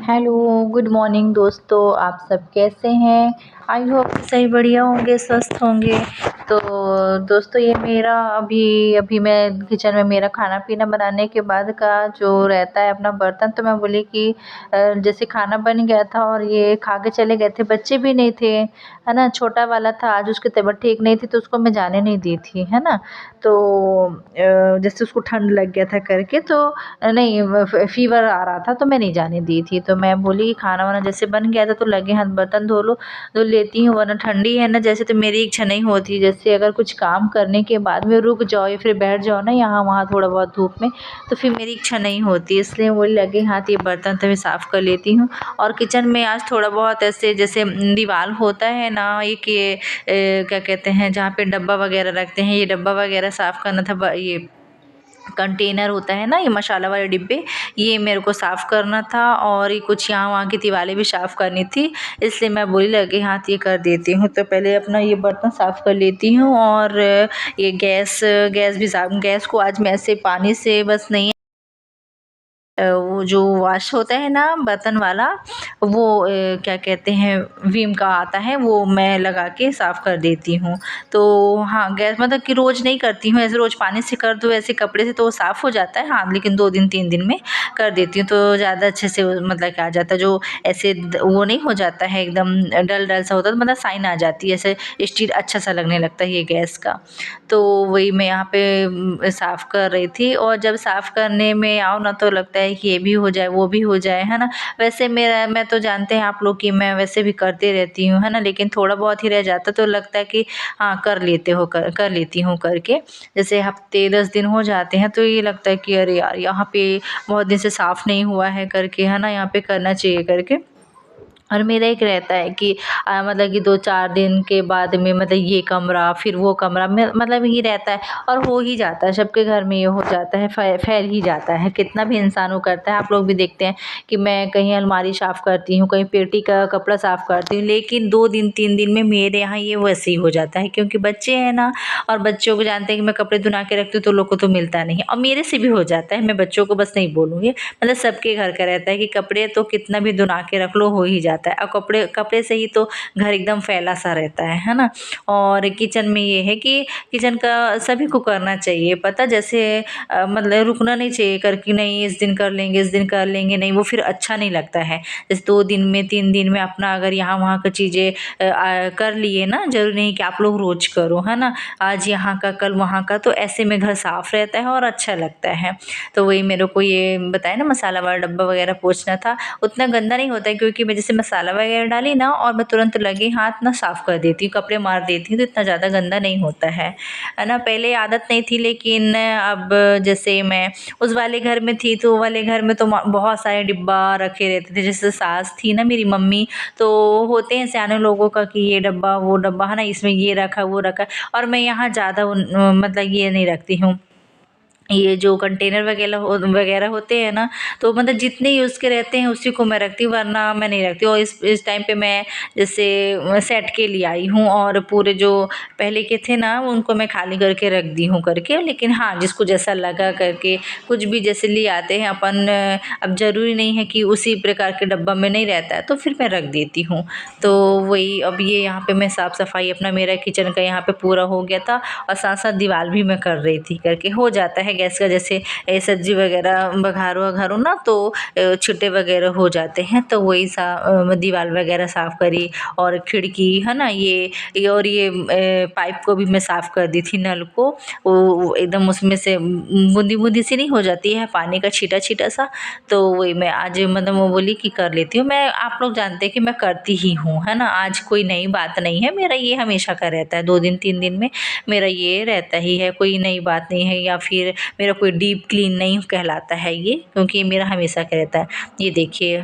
Hello, good morning दोस्तों। आप सब कैसे हैं? आई होप सही बढ़िया होंगे, स्वस्थ होंगे। तो दोस्तों ये मेरा अभी अभी मैं किचन में मेरा खाना-पीना बनाने के बाद का जो रहता है अपना बर्तन, तो मैं बोली कि जैसे खाना बन गया था और ये खा के चले गए थे, बच्चे भी नहीं थे, है ना? छोटा वाला था, आज उसकी तबीयत ठीक नहीं थी तो उसको मैं जाने नहीं दी थी, है ना? तो जैसे उसको ठंड लग गया था करके तो नहीं फ़ीवर आ रहा था तो मैं नहीं जाने दी थी। तो मैं बोली कि खाना-वाना जैसे बन गया था तो लगे हाथ बर्तन धो लेती हूँ, वरना ठंडी है ना जैसे, तो मेरी इच्छा नहीं होती जैसे अगर कुछ काम करने के बाद में रुक जाओ या फिर बैठ जाओ ना यहाँ-वहाँ थोड़ा बहुत धूप में, तो फिर मेरी इच्छा नहीं होती। इसलिए बोली लगे हाथ ये बर्तन तो मैं साफ़ कर लेती हूँ। और किचन में आज थोड़ा बहुत ऐसे जैसे दीवार होता है ना, एक ये क्या कहते हैं जहाँ पे डब्बा वगैरह रखते हैं, ये डब्बा वगैरह साफ़ करना था। ये कंटेनर होता है ना, ये मसाला वाले डिब्बे, ये मेरे को साफ़ करना था और ये कुछ यहाँ वहाँ की दीवारें भी साफ़ करनी थी, इसलिए मैं बोली लगे हाथ ये कर देती हूँ। तो पहले अपना ये बर्तन साफ़ कर लेती हूँ और ये गैस भी साफ़, गैस को आज मैं ऐसे पानी से बस नहीं, वो जो वॉश होता है ना बर्तन वाला, वो क्या कहते हैं विम का आता है, वो मैं लगा के साफ़ कर देती हूँ। तो हाँ, गैस मतलब कि रोज़ नहीं करती हूँ, ऐसे रोज़ पानी से कर दो ऐसे कपड़े से तो वो साफ़ हो जाता है, हाँ, लेकिन 2 दिन 3 दिन में कर देती हूँ तो ज़्यादा अच्छे से मतलब कि आ जाता है। जो ऐसे वो नहीं हो जाता है एकदम डल सा होता है, तो मतलब शाइन आ जाती है, ऐसे स्टील अच्छा सा लगने लगता है ये गैस का। तो वही मैं यहाँ पे साफ़ कर रही थी और जब साफ़ करने में आओ ना तो लगता है कि ये भी हो जाए वो भी हो जाए, है ना? वैसे मैं तो जानते हैं आप लोग कि मैं वैसे भी करती रहती हूँ, है ना? लेकिन थोड़ा बहुत ही रह जाता तो लगता है कि हाँ, कर लेती हूँ करके। जैसे हफ़्ते 10 दिन हो जाते हैं तो ये लगता है कि अरे यार! यहाँ पे बहुत दिन से साफ़ नहीं हुआ है करके, है ना? यहाँ पे करना चाहिए करके। और मेरा एक रहता है कि मतलब कि 2-4 दिन के बाद में मतलब ये कमरा फिर वो कमरा में मतलब ये रहता है और हो ही जाता है, सबके घर में ये हो जाता है, फैल ही जाता है, कितना भी इंसान वो करता है। आप लोग भी देखते हैं कि मैं कहीं अलमारी साफ़ करती हूँ, कहीं पेटी का कपड़ा साफ़ करती हूँ, लेकिन 2 दिन 3 दिन में मेरे यहाँ ये वैसे ही हो जाता है, क्योंकि बच्चे हैं ना, और बच्चों को जानते हैं कि मैं कपड़े धुला के रखती हूँ तो लोग को तो मिलता नहीं है, और मेरे से भी हो जाता है, मैं बच्चों को बस नहीं बोलूँगी, मतलब सबके घर का रहता है कि कपड़े तो कितना भी धुला के रख लो हो ही जाता है, और कपड़े कपड़े से ही तो घर एकदम फैला सा रहता है ना। और किचन में ये है कि किचन का सभी को करना चाहिए, पता जैसे मतलब रुकना नहीं चाहिए कर कि नहीं इस दिन कर लेंगे इस दिन कर लेंगे, नहीं वो फिर अच्छा नहीं लगता है। जैसे 2 दिन में 3 दिन में अपना अगर यहाँ वहाँ की चीज़ें कर लिए ना, जरूरी नहीं कि आप लोग रोज करो, है ना? आज यहाँ का कल वहाँ का, तो ऐसे में घर साफ रहता है और अच्छा लगता है। तो वही मेरे को ये बताया ना, मसाला वाला डब्बा वगैरह पोंछना था, उतना गंदा नहीं होता है क्योंकि मैं जैसे मसाला वगैरह डाली ना और मैं तुरंत लगे हाथ ना साफ़ कर देती हूँ, कपड़े मार देती हूँ, तो इतना ज़्यादा गंदा नहीं होता है ना? पहले आदत नहीं थी, लेकिन अब जैसे मैं उस वाले घर में थी तो वो वाले घर में तो बहुत सारे डिब्बा रखे रहते थे। जैसे सास थी ना मेरी मम्मी, तो होते हैं सियाने लोगों का कि ये डब्बा वो डब्बा, है ना, इसमें ये रखा वो रखा, और मैं यहाँ ज़्यादा मतलब ये नहीं रखती हूँ, ये जो कंटेनर वगैरह होते हैं ना, तो मतलब जितने यूज़ के रहते हैं उसी को मैं रखती हूँ, वरना मैं नहीं रखती। और इस टाइम पे मैं जैसे सेट के लिए आई हूँ और पूरे जो पहले के थे ना उनको मैं खाली करके रख दी हूँ करके, लेकिन हाँ, जिसको जैसा लगा करके कुछ भी जैसे ले आते हैं अपन, अब ज़रूरी नहीं है कि उसी प्रकार के डब्बा में नहीं रहता है तो फिर मैं रख देती हूँ। तो वही अब ये यहाँ पे मैं साफ़ सफाई अपना मेरा किचन का यहाँ पे पूरा हो गया था, और साथ साथ दीवार भी मैं कर रही थी करके। हो जाता है गैस का, जैसे सब्जी वगैरह बघारो ना तो छींटे वगैरह हो जाते हैं, तो वही दीवार वगैरह साफ़ करी, और खिड़की, है ना, और ये पाइप को भी मैं साफ़ कर दी थी, नल को, वो एकदम उसमें से बूंदी बूंदी सी नहीं हो जाती है पानी का छीटा छीटा सा, तो वही मैं आज मतलब वो बोली कि कर लेती हूँ मैं। आप लोग जानते हैं कि मैं करती ही हूँ, है ना, आज कोई नई बात नहीं है, मेरा ये हमेशा का रहता है, 2 दिन 3 दिन में मेरा ये रहता ही है, कोई नई बात नहीं है, या फिर मेरा कोई डीप क्लीन नहीं कहलाता है ये, क्योंकि ये मेरा हमेशा का रहता है। ये देखिए,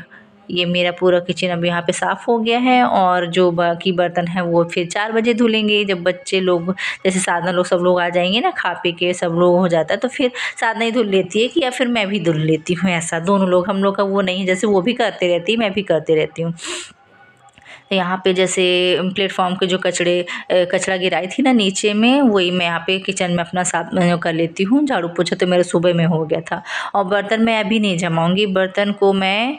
ये मेरा पूरा किचन अब यहाँ पे साफ़ हो गया है, और जो बाकी बर्तन हैं वो फिर 4 बजे धुलेंगे, जब बच्चे लोग जैसे साधना लोग सब लोग आ जाएंगे ना, खा पी के सब लोग हो जाता है, तो फिर साधना ही धुल लेती है कि या फिर मैं भी धुल लेती हूँ, ऐसा दोनों लोग, हम लोग का वो नहीं है, जैसे वो भी करते रहती है मैं भी करती रहती हूँ। तो यहाँ पे जैसे प्लेटफॉर्म के जो कचरा गिराई थी ना नीचे में, वही मैं यहाँ पे किचन में अपना साफ कर लेती हूँ। झाड़ू पोछा तो मेरा सुबह में हो गया था। और बर्तन मैं अभी नहीं जमाऊँगी, बर्तन को मैं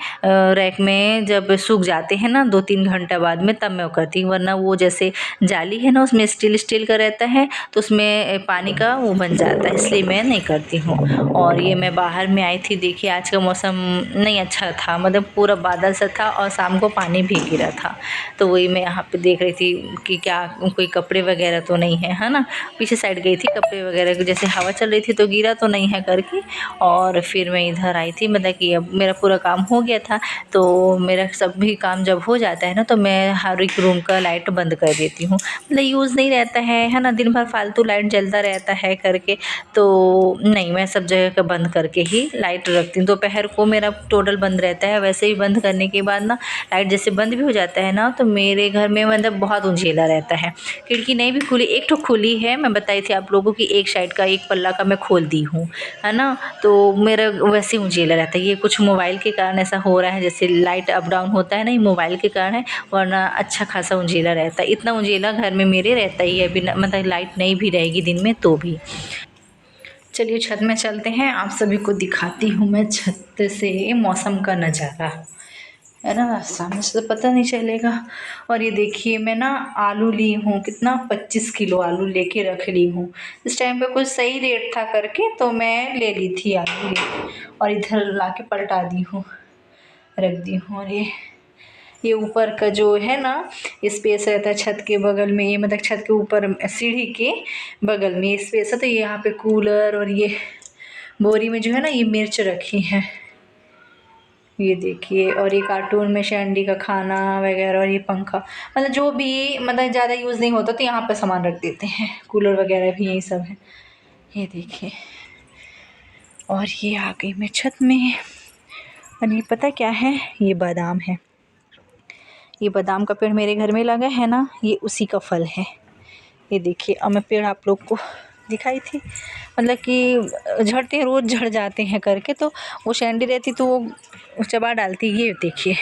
रैक में जब सूख जाते हैं ना 2-3 घंटा बाद में, तब मैं वो करती हूँ। वरना वो जैसे जाली है ना उसमें स्टील का रहता है, तो उसमें पानी का वो बन जाता है, इसलिए मैं नहीं करती हूँ। और ये मैं बाहर में आई थी, देखिए आज का मौसम नहीं अच्छा था, मतलब पूरा बादल सा था और शाम को पानी भी गिरा था। तो वही मैं यहाँ पे देख रही थी कि क्या कोई कपड़े वगैरह तो नहीं है ना। पीछे साइड गई थी कपड़े वगैरह, जैसे हवा चल रही थी तो गिरा तो नहीं है करके। और फिर मैं इधर आई थी, मतलब कि अब मेरा पूरा काम हो गया था। तो मेरा सभी काम जब हो जाता है ना, तो मैं हर एक रूम का लाइट बंद कर देती हूँ। मतलब यूज़ नहीं रहता है ना, दिन भर फालतू लाइट जलता रहता है करके। तो नहीं, मैं सब जगह का बंद करके ही लाइट रखती हूँ। दोपहर को मेरा टोटल बंद रहता है। वैसे ही बंद करने के बाद ना लाइट जैसे बंद भी हो जाता है ना, तो मेरे घर में मतलब बहुत उजियाला रहता है। खिड़की नहीं भी खुली, एक तो खुली है, मैं बताई थी आप लोगों की, एक साइड का एक पल्ला का मैं खोल दी हूँ, है ना। तो मेरा वैसे ही उजियाला रहता है। ये कुछ मोबाइल के कारण ऐसा हो रहा है, जैसे लाइट अप डाउन होता है ना, ये मोबाइल के कारण है, वरना अच्छा खासा उजियाला रहता है। इतना उजियाला घर में मेरे रहता ही है, बिना मतलब लाइट नहीं भी रहेगी दिन में तो भी। चलिए छत में चलते हैं, आप सभी को दिखाती हूँ मैं छत से मौसम का नज़ारा, है ना। सामने से तो पता नहीं चलेगा। और ये देखिए मैं ना आलू ली हूँ, कितना 25 किलो आलू लेके रख ली हूँ। इस टाइम पे कुछ सही रेट था करके तो मैं ले ली थी आलू लेके, और इधर ला के पलटा दी हूँ, रख दी हूँ। और ये ऊपर का जो है ना स्पेस रहता है छत के बगल में, ये मतलब छत के ऊपर सीढ़ी के बगल में स्पेस है, तो ये यहाँ पे कूलर और ये बोरी में जो है ना ये मिर्च रखी है, ये देखिए। और ये कार्टून में शैंडी का खाना वगैरह, और ये पंखा, मतलब जो भी मतलब ज़्यादा यूज़ नहीं होता तो यहाँ पे सामान रख देते हैं। कूलर वगैरह भी यही सब है, ये देखिए। और ये आ गई मैं छत में। और ये पता क्या है, ये बादाम है। ये बादाम का पेड़ मेरे घर में लगा है ना, ये उसी का फल है, ये देखिए। और मैं पेड़ आप लोग को दिखाई थी, मतलब कि झड़ते हैं, रोज़ झड़ जाते हैं करके, तो वो शैंडी रहती तो वो चबा डालती। ये देखिए,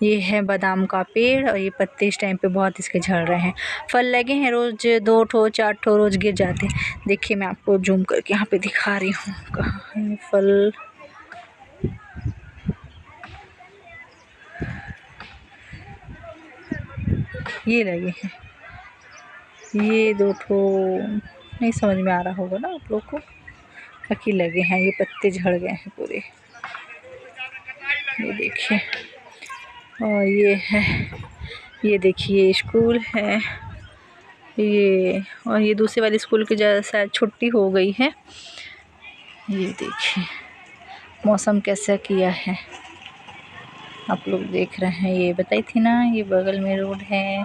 ये है बादाम का पेड़, और ये पत्ते इस टाइम पे बहुत इसके झड़ रहे हैं। फल लगे हैं, रोज़ 2 ठो 4 ठो रोज़ गिर जाते हैं। देखिए मैं आपको जूम करके यहाँ पे दिखा रही हूँ, कहाँ है फल। ये लगे हैं, ये 2 ठो, नहीं समझ में आ रहा होगा ना आप लोग को, बाकी लगे हैं। ये पत्ते झड़ गए हैं पूरे, ये देखिए। और ये है, ये देखिए स्कूल है ये, और ये दूसरे वाले स्कूल की शायद छुट्टी हो गई है। ये देखिए मौसम कैसा किया है, आप लोग देख रहे हैं। ये बताई थी ना, ये बगल में रोड है।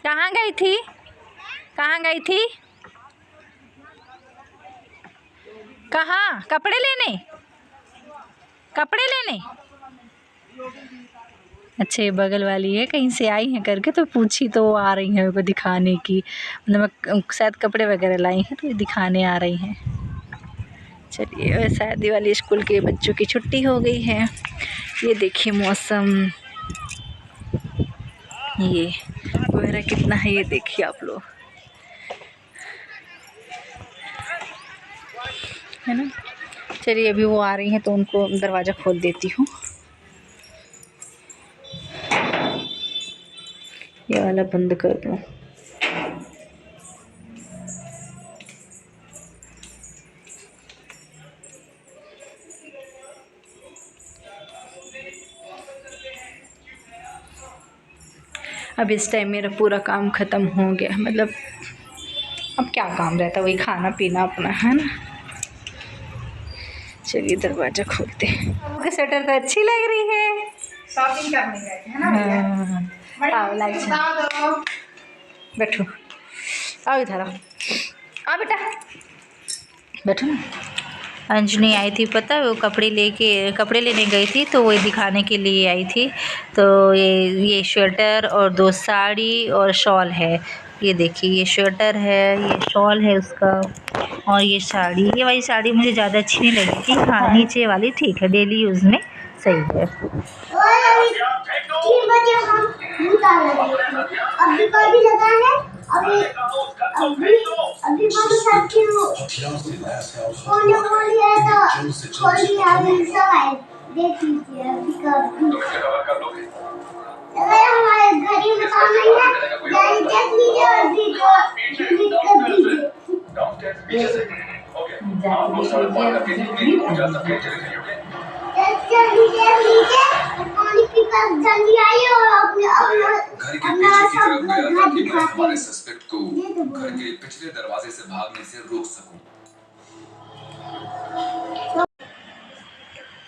कहाँ गई थी, कहाँ गई थी, कहाँ? कपड़े लेने, कपड़े लेने। अच्छा ये बगल वाली है, कहीं से आई हैं करके तो पूछी, तो वो आ रही हैं मेरे को दिखाने की, मतलब शायद कपड़े वगैरह लाई हैं तो ये दिखाने आ रही हैं। चलिए, शायद दिवाली स्कूल के बच्चों की छुट्टी हो गई है। ये देखिए मौसम, ये कोहरा कितना है, ये देखिए आप लोग, है ना। चलिए अभी वो आ रही हैं तो उनको दरवाज़ा खोल देती हूँ। ये वाला बंद कर दूँ। अब इस टाइम मेरा पूरा काम ख़त्म हो गया, मतलब अब क्या काम रहता है, वही खाना पीना अपना, है ना। चलिए दरवाज़ा खोलते हैं। आपके स्वेटर तो अच्छी लग रही है, शॉपिंग करने गए थे, है ना। हाँ लाइट, बैठो, आओ इधर आओ, आओ बेटा बैठो ना। अंजनी आई थी, पता है वो कपड़े लेने गई थी, तो वही दिखाने के लिए आई थी। तो ये स्वेटर और 2 साड़ी और शॉल है, ये देखिए। ये स्वेटर है, ये शॉल है उसका, और ये वाली साड़ी मुझे ज़्यादा अच्छी नहीं लगी थी। हाँ, नीचे वाली ठीक है, डेली यूज़ में सही है। अभी भी लगा है। अभी अभी अभी देख लीजिए अभी अगर हमारे घर में काम नहीं है देख लीजिए और वीडियो कर दीजिए। पानी पीकर जल्दी आइए और अपना सब घर दिखाते हैं। सस्पेक्ट को घर के पिछले दरवाजे से भागने से रोक सकूं।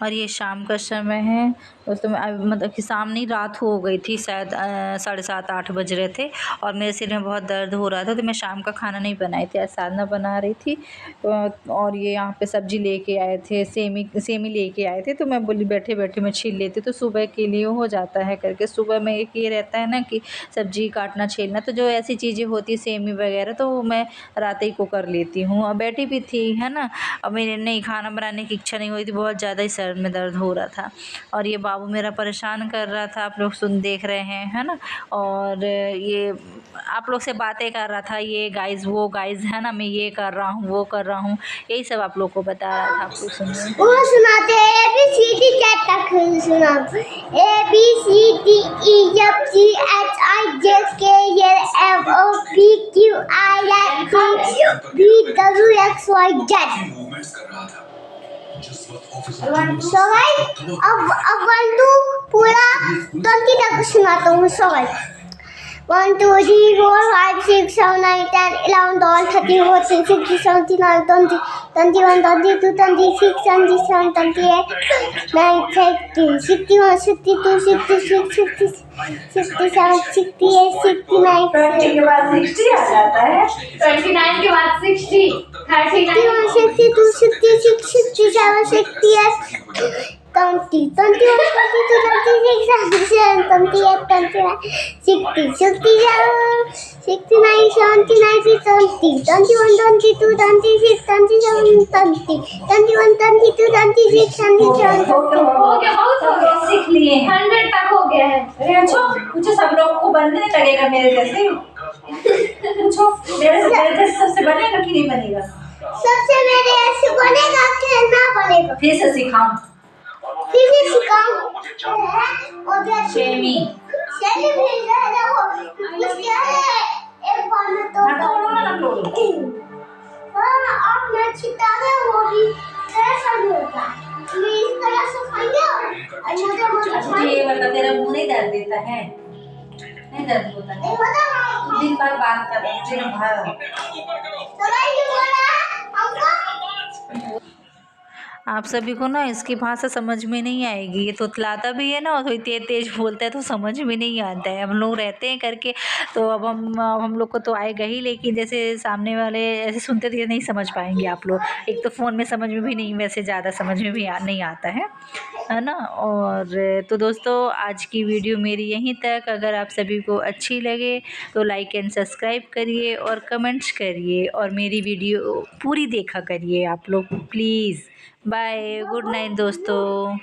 और ये शाम का समय है दोस्तों। मतलब कि शाम नहीं, रात हो गई थी शायद, 7:30-8 बज रहे थे और मेरे सिर में बहुत दर्द हो रहा था, तो मैं शाम का खाना नहीं बनाई थी, आज साधना बना रही थी। और ये यहाँ पे सब्ज़ी लेके आए थे, सेमी लेके आए थे, तो मैं बोली बैठे बैठे मैं छील लेती, तो सुबह के लिए हो जाता है करके। सुबह में एक ये रहता है ना कि सब्ज़ी काटना छीलना, तो जो ऐसी चीज़ें होती है सेमी वगैरह तो मैं रात ही को कर लेती हूँ। और बैठी भी थी है ना, अब मेरे नहीं खाना बनाने की इच्छा नहीं हुई थी, बहुत ज़्यादा ही सर में दर्द हो रहा था। और ये बाबू मेरा परेशान कर रहा था, आप लोग देख रहे हैं है ना। और ये आप लोग से बातें कर रहा था, ये गाइज वो गाइज है ना, मैं ये कर रहा हूँ वो कर रहा हूँ, यही सब आप लोग को बता रहा था। आप लोग सुनिए, वो सुनाते ABCD तक सुना, ABCDEFGHIJKLMNOPQRSTUVWXYZ। अब 1 2 पूरा 20 तक सुनाता हूँ। 1 2 3 4 5 6 7 8 10 11 12 13 14 16 17 18 20 21 22 26 27 28 29 30 61 62 63 67 68 69 20 के बाद 60 आ जाता है, 29 के बाद 60, 31 62 66 67 68 20 21 22 26 27 28 29 60 67 69 70 90 21 22 26 27 20 21 22 26 27 हो गया, बहुत सीख लिए, 100 तक हो गया है। अरे अच्छा, मुझे सब लोग को बनने लगेगा मेरे जैसे। पूछो मेरे जैसे सबसे बनेगा कि नहीं बनेगा? सबसे मेरे ऐसे बनेगा कि ना बनेगा? फिर से सिखाऊं शेमी भी वो क्या है, एक बार में तो आप मैं छिटा है वो भी कैसा होता है, मैं इस तरह से खाएंगे मुझे ये बता, तेरा मुंह नहीं दर्द देता है? नहीं दर्द होता है, दिन भर बात कर रहे हैं भाई। आप सभी को ना इसकी भाषा समझ में नहीं आएगी, ये तोतलाता भी है ना और थोड़ी तेज तेज बोलता है, तो समझ में नहीं आता है। हम लोग रहते हैं करके, तो अब हम लोग को तो आएगा ही, लेकिन जैसे सामने वाले ऐसे सुनते थे नहीं समझ पाएंगे आप लोग। एक तो फ़ोन में समझ में भी नहीं, वैसे ज़्यादा समझ में भी नहीं आता है ना। और तो दोस्तों आज की वीडियो मेरी यहीं तक। अगर आप सभी को अच्छी लगे तो लाइक एंड सब्सक्राइब करिए और कमेंट्स करिए और मेरी वीडियो पूरी देखा करिए आप लोग प्लीज़। बाय, गुड नाइट दोस्तों।